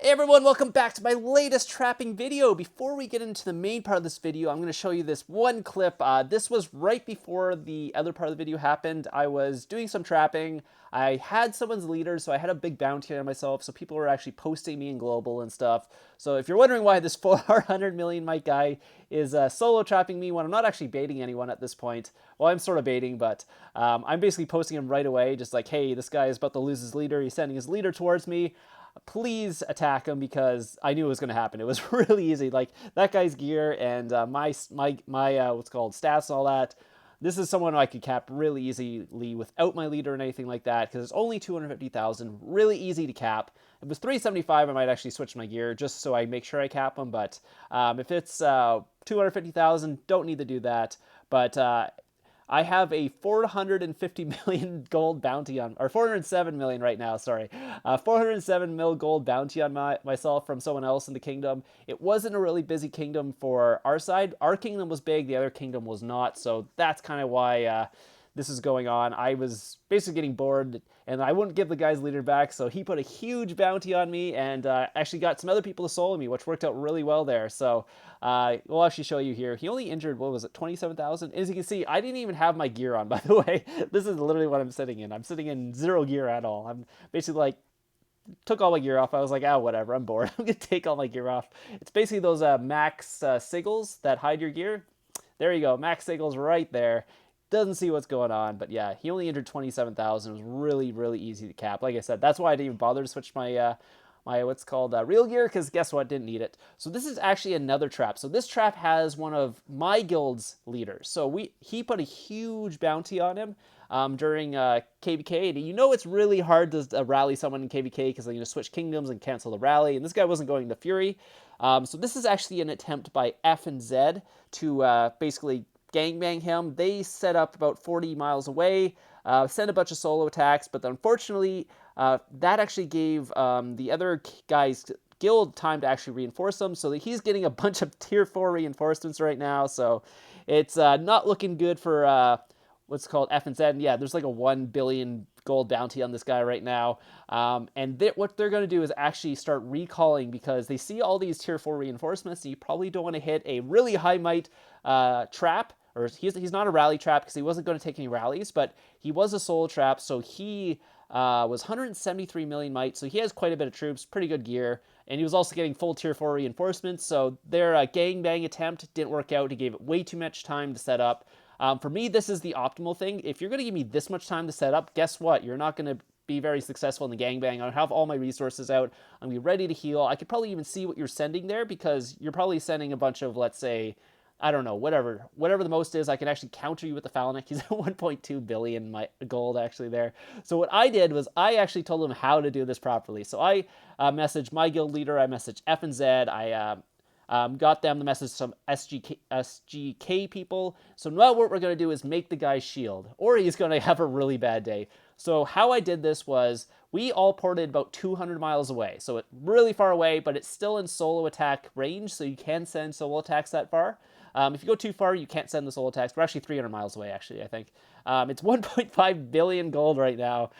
Hey everyone, welcome back to my latest trapping video. Before we get into the main part of this video, I'm going to show you this one clip. This was right before the other part of the video happened. I was doing some trapping. I had someone's leader, so I had a big bounty on myself, so people were actually posting me in global and stuff. So if you're wondering why this 400 million mic guy is solo trapping me when I'm not actually baiting anyone at this point, well, I'm sort of baiting, but I'm basically posting him right away, just like, hey, this guy is about to lose his leader. He's sending his leader towards me. Please attack him, because I knew it was going to happen. It was really easy. Like, that guy's gear and my what's called stats and all that. This is someone I could cap really easily without my leader and anything like that, because it's only 250,000. Really easy to cap. If it was 375, I might actually switch my gear just so I make sure I cap him. But if it's 250,000, don't need to do that. But I have a 450 million gold bounty on, or 407 million right now, sorry. 407 mil gold bounty on myself from someone else in the kingdom. It wasn't a really busy kingdom for our side. Our kingdom was big, the other kingdom was not, so that's kind of why this is going on. I was basically getting bored, and I wouldn't give the guy's leader back, so he put a huge bounty on me, and actually got some other people to solo me, which worked out really well there. So we'll actually show you here. He only injured, what was it, 27,000? As you can see, I didn't even have my gear on, by the way. This is literally what I'm sitting in. I'm sitting in zero gear at all. I'm basically like, took all my gear off. I was like, whatever, I'm bored. I'm gonna take all my gear off. It's basically those max sigils that hide your gear. There you go, max sigils right there. Doesn't see what's going on, but yeah, he only injured 27,000. It was really, really easy to cap. Like I said, that's why I didn't even bother to switch my my what's called real gear, because guess what, didn't need it. So this is actually another trap. So this trap has one of my guild's leaders. So he put a huge bounty on him during KVK. And you know it's really hard to rally someone in KVK, because they're going to switch kingdoms and cancel the rally. And this guy wasn't going to Fury. So this is actually an attempt by F and Z to basically gangbang him. They set up about 40 miles away, sent a bunch of solo attacks, but unfortunately, that actually gave the other guy's guild time to actually reinforce them, so that he's getting a bunch of tier 4 reinforcements right now, so it's not looking good for what's called F and Z. And yeah, there's like a 1 billion gold bounty on this guy right now. And what they're going to do is actually start recalling, because they see all these tier 4 reinforcements, and you probably don't want to hit a really high might trap. Or he's not a rally trap, because he wasn't going to take any rallies, but he was a solo trap, so he was 173 million might, so he has quite a bit of troops, pretty good gear, and he was also getting full tier 4 reinforcements, so their gangbang attempt didn't work out. He gave it way too much time to set up. For me, this is the optimal thing. If you're going to give me this much time to set up, guess what? You're not going to be very successful in the gangbang. I have all my resources out. I'm going to be ready to heal. I could probably even see what you're sending there, because you're probably sending a bunch of, let's say, I don't know, whatever the most is. I can actually counter you with the Falanic. He's at 1.2 billion gold actually there. So what I did was I actually told him how to do this properly. So I messaged my guild leader. I messaged F and Z. I got them to message some SGK people. So now what we're going to do is make the guy shield, or he's going to have a really bad day. So how I did this was, we all ported about 200 miles away. So it's really far away, but it's still in solo attack range, so you can send solo attacks that far. If you go too far, you can't send the solo attacks. We're actually 300 miles away, actually, I think. It's 1.5 billion gold right now.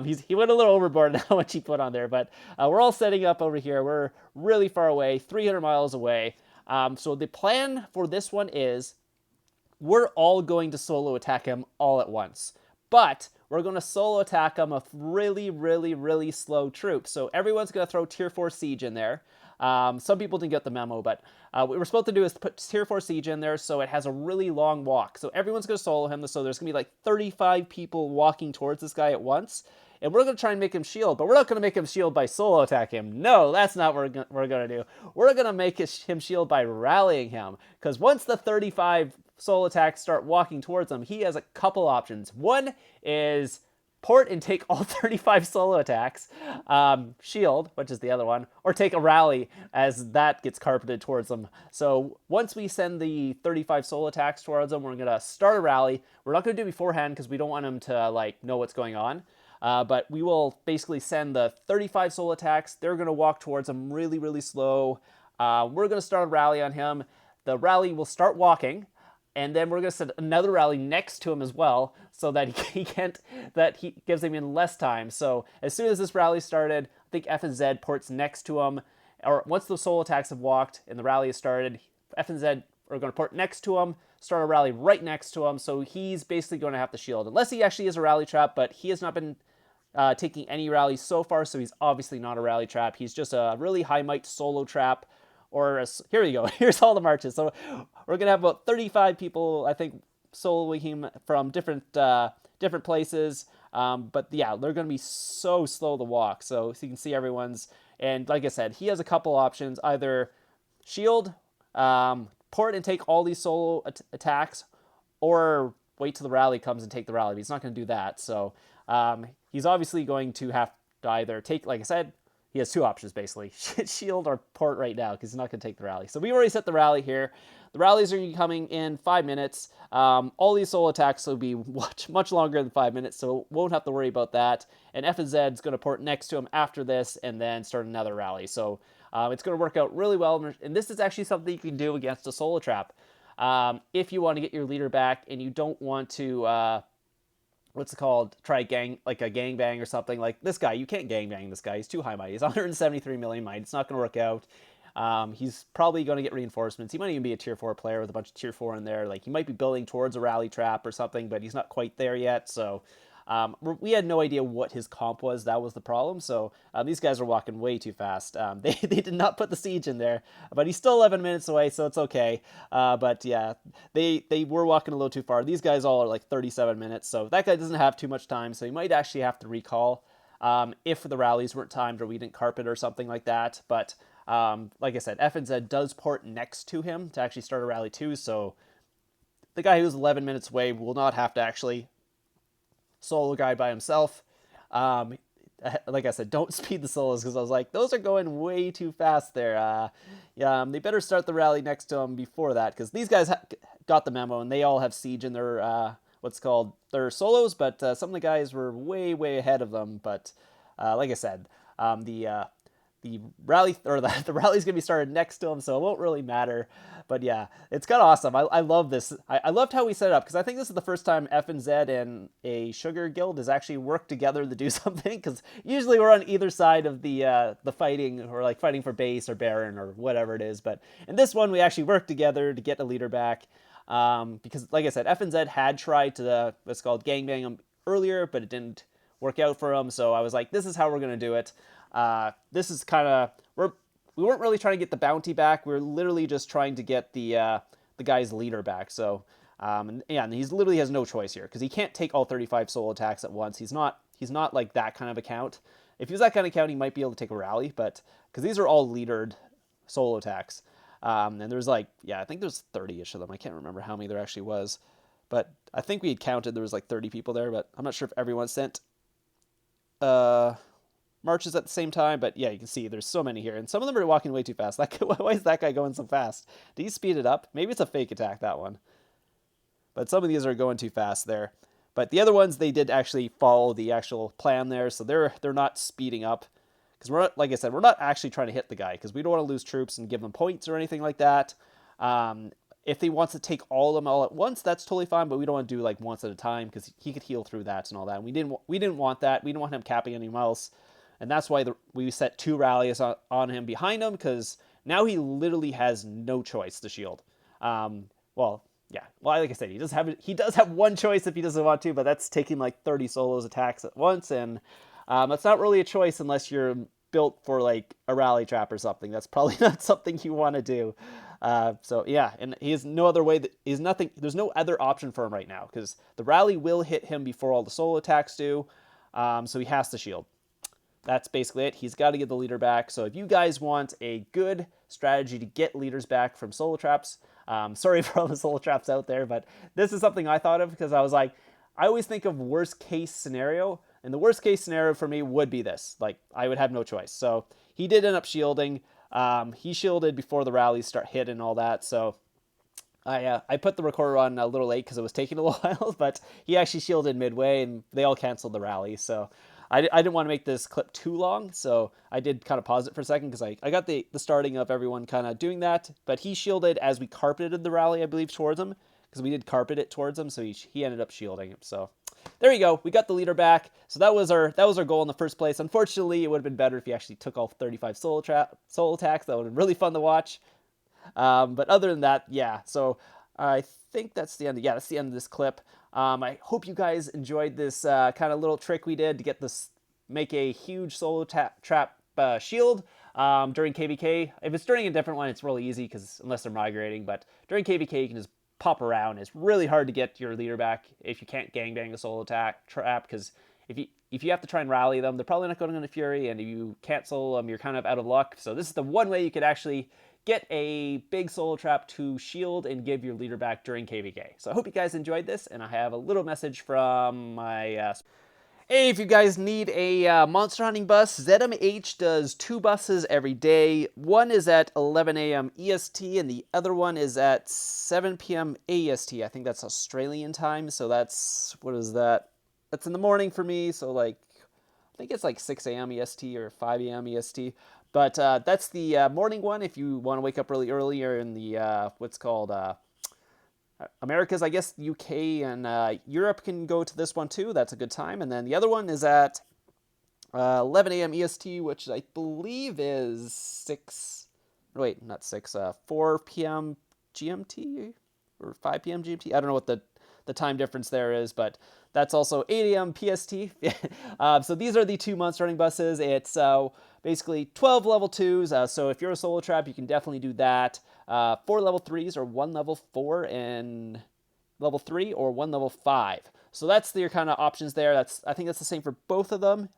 He went a little overboard in how much he put on there, but we're all setting up over here. We're really far away, 300 miles away. So the plan for this one is, we're all going to solo attack him all at once. But we're going to solo attack him with really, really, really slow troops. So everyone's going to throw tier 4 siege in there. Some people didn't get the memo, but what we're supposed to do is put tier 4 siege in there, so it has a really long walk. So everyone's going to solo him, so there's going to be like 35 people walking towards this guy at once. And we're going to try and make him shield, but we're not going to make him shield by solo attack him. No, that's not what we're going to do. We're going to make him shield by rallying him, because once the 35 solo attacks start walking towards him, he has a couple options. One is port and take all 35 solo attacks, shield, which is the other one, or take a rally as that gets carpeted towards them. So once we send the 35 solo attacks towards them, we're going to start a rally. We're not going to do it beforehand, because we don't want them to like know what's going on. But we will basically send the 35 solo attacks. They're going to walk towards him really, really slow. We're going to start a rally on him. The rally will start walking. And then we're going to set another rally next to him as well, so that he gives him in less time. So as soon as this rally started, think F and Z ports next to him, or once the solo attacks have walked and the rally has started, F and Z are going to port next to him, start a rally right next to him, so he's basically going to have to shield, unless he actually is a rally trap, but he has not been taking any rallies so far, so he's obviously not a rally trap. He's just a really high might solo trap, here we go, here's all the marches. So we're going to have about 35 people, I think, soloing him from different places, but yeah, they're going to be so slow to walk, so you can see everyone's, and like I said, he has a couple options, either shield, port and take all these solo attacks, or wait till the rally comes and take the rally, but he's not going to do that, so he's obviously going to have to either take, like I said, he has two options basically, shield or port right now, because he's not going to take the rally. So we already set the rally here. The rallies are coming in 5 minutes. All these solo attacks will be much longer than 5 minutes, so won't have to worry about that. And F and Z is going to port next to him after this and then start another rally. So it's going to work out really well. And this is actually something you can do against a solo trap. If you want to get your leader back and you don't want to... what's it called? Try like a gangbang or something. Like this guy, you can't gangbang this guy. He's too high might. He's 173 million might. It's not going to work out. He's probably going to get reinforcements. He might even be a tier 4 player with a bunch of tier 4 in there. Like he might be building towards a rally trap or something, but he's not quite there yet. So we had no idea what his comp was. That was the problem. So these guys are walking way too fast. They did not put the siege in there, but he's still 11 minutes away, so it's okay. But yeah, they were walking a little too far. These guys all are like 37 minutes, so that guy doesn't have too much time, so he might actually have to recall if the rallies weren't timed or we didn't carpet or something like that. But like I said, F and Z does port next to him to actually start a rally too, so the guy who's 11 minutes away will not have to actually solo guy by himself. Like I said, don't speed the solos, because I was like, those are going way too fast there. They better start the rally next to him before that, because these guys got the memo and they all have siege in their their solos, but some of the guys were way ahead of them. But like I said, the rally, or the rally's gonna be started next to him, so it won't really matter. But yeah, it's kind of awesome. I love this. I loved how we set it up, because I think this is the first time F and Z and a sugar guild has actually worked together to do something, because usually we're on either side of the fighting, or like fighting for base or baron or whatever it is. But in this one, we actually worked together to get a leader back, because like I said, F and Z had tried to what's called gangbang him earlier, but it didn't work out for him. So I was like, this is how we're gonna do it. This is kind of, we weren't really trying to get the bounty back. We were literally just trying to get the guy's leader back. So, and he's literally has no choice here, because he can't take all 35 solo attacks at once. He's not like that kind of account. If he was that kind of account, he might be able to take a rally, but because these are all leadered solo attacks. And there's like, I think there's 30-ish of them. I can't remember how many there actually was, but I think we had counted, there was like 30 people there, but I'm not sure if everyone sent, marches at the same time. But yeah, you can see there's so many here, and some of them are walking way too fast. Why is that guy going so fast? Did he speed it up? Maybe it's a fake attack, that one. But some of these are going too fast there. But the other ones, they did actually follow the actual plan there, so they're not speeding up, because we're not, like I said, we're not actually trying to hit the guy, because we don't want to lose troops and give them points or anything like that. If he wants to take all of them all at once, that's totally fine, but we don't want to do like once at a time, because he could heal through that and all that. And we didn't want that. We didn't want him capping anyone else. And that's why we set 2 rallies on him behind him, because now he literally has no choice to shield. Well, like I said, he does have one choice if he doesn't want to, but that's taking like 30 solos attacks at once, and that's not really a choice unless you're built for like a rally trap or something. That's probably not something you want to do. So yeah, and he has no other way. There's no other option for him right now, because the rally will hit him before all the solo attacks do. So he has to shield. That's basically it. He's got to get the leader back. So if you guys want a good strategy to get leaders back from solo traps, sorry for all the solo traps out there, but this is something I thought of, because I was like, I always think of worst case scenario, and the worst case scenario for me would be this. Like, I would have no choice. So he did end up shielding. He shielded before the rallies hit and all that. So I put the recorder on a little late because it was taking a little while, but he actually shielded midway, and they all canceled the rally. So I didn't want to make this clip too long, so I did kind of pause it for a second, because I got the starting of everyone kind of doing that, but he shielded as we carpeted the rally, I believe, towards him, because we did carpet it towards him, so he ended up shielding him. So there you go. We got the leader back. So that was our goal in the first place. Unfortunately, it would have been better if you actually took all 35 soul attacks. That would have been really fun to watch. But other than that, yeah. So I think that's the end. Yeah, that's the end of this clip. I hope you guys enjoyed this kind of little trick we did to get this, make a huge solo trap shield during KVK. If it's during a different one, it's really easy because unless they're migrating. But during KVK, you can just pop around. It's really hard to get your leader back if you can't gangbang the solo trap because if you have to try and rally them, they're probably not going into Fury, and if you can't solo them, you're kind of out of luck. So this is the one way you could actually get a big solo trap to shield and give your leader back during KVK. So I hope you guys enjoyed this, and I have a little message from my... Hey, if you guys need a monster hunting bus, ZMH does 2 buses every day. One is at 11 a.m. EST, and the other one is at 7 p.m. AEST. I think that's Australian time, so that's... what is that? That's in the morning for me, so like... I think it's like 6 a.m. EST or 5 a.m. EST. But that's the morning one if you want to wake up really early, or in the, what's called... Americas, I guess UK and Europe can go to this one too. That's a good time. And then the other one is at 11 a.m. EST, which I believe is 6... wait, not 6, 4 p.m. GMT or 5 p.m. GMT. I don't know what the time difference there is, but that's also 8 a.m. PST. So these are the 2 monster hunting buses. It's basically 12 level 2s. So if you're a solo trap, you can definitely do that. 4 level 3s, or 1 level 4 and level 3, or 1 level 5. So that's your kind of options there. I think that's the same for both of them.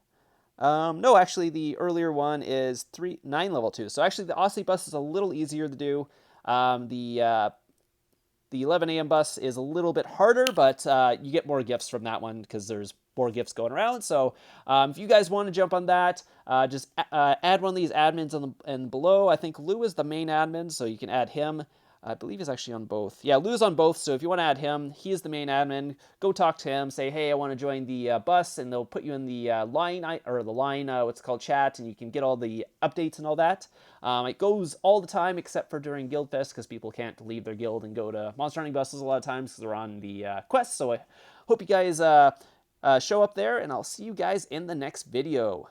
No, actually, the earlier one is 9 level 2. So actually, the Aussie bus is a little easier to do. The 11 a.m. bus is a little bit harder, but you get more gifts from that one because there's more gifts going around. So if you guys want to jump on that, just add one of these admins and below. I think Lou is the main admin, so you can add him. I believe he's actually on both. Yeah, Lou's on both, so if you want to add him, he is the main admin. Go talk to him, say, hey, I want to join the bus, and they'll put you in the line, what's called chat, and you can get all the updates and all that. It goes all the time except for during Guild Fest, because people can't leave their guild and go to Monster Hunting buses a lot of times because they're on the quest. So I hope you guys show up there, and I'll see you guys in the next video.